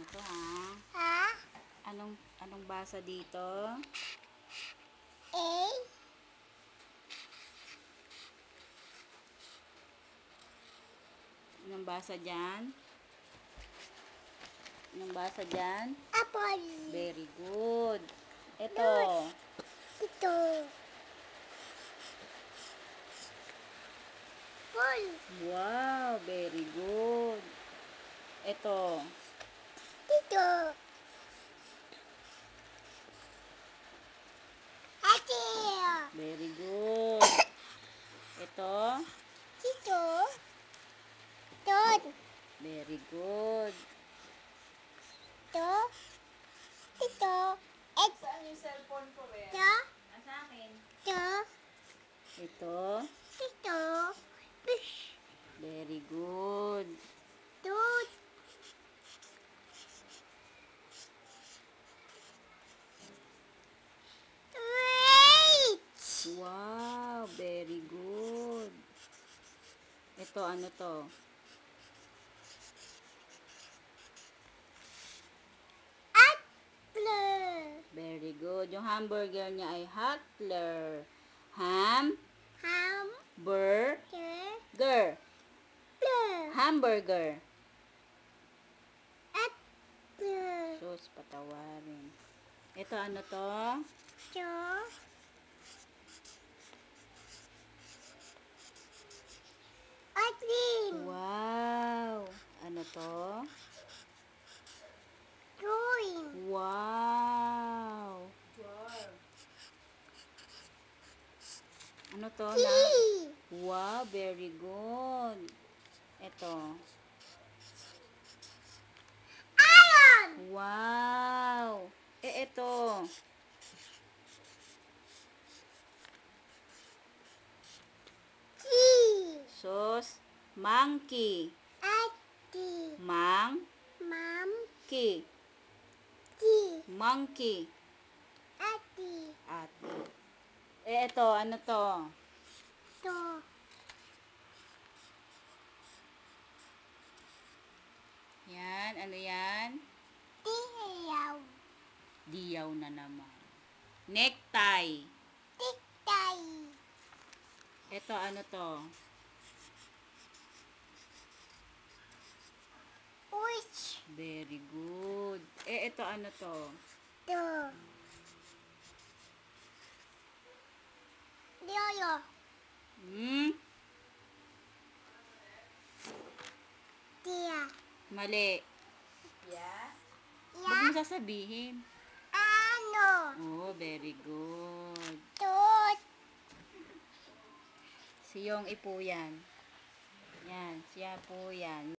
Ano to, ha? Ha? Anong basa dito? A. Anong basa dyan? Anong basa dyan? Apple. Very good. Ito. Ito. Full. Wow, very good. Ito. Ito. Ate. Very good. Ito. Ito. Don. Very good. Ito. Ito. Ito. Saan yung cellphone ko, Wer? Ito. Sa akin. Ito. Ito. Ito. Fish. Very good. Dude. Wait. Wow, very good. Ito, ano to? Apple. Very good. Yung hamburger niya ay Hustler. Ham, burger, Hamburger. hamburger. Apple. Sus, patawarin. Ito, ano to? Ito. Atin. Wow. Ano to? Drawing. Wow. Ano to na? Key. Wow, very good. Ito. Iron. Wow. Ito. Key. Sus, monkey. Ati. Monkey. Mom. Key. Monkey. Ati. Ate. Ito, ano to? To. Yan, ano yan? Tiyaw. Diyaw na naman. Necktie. Tiktay. Ito, ano to? Which. Very good. Ito, ano to? To. Yoyo. Hmm? Tia. Mali. Yeah? Huwag Ya. mo sasabihin. Ano. Oh, very good. Tut. Siyong ipo yan. Yan, siya po yan.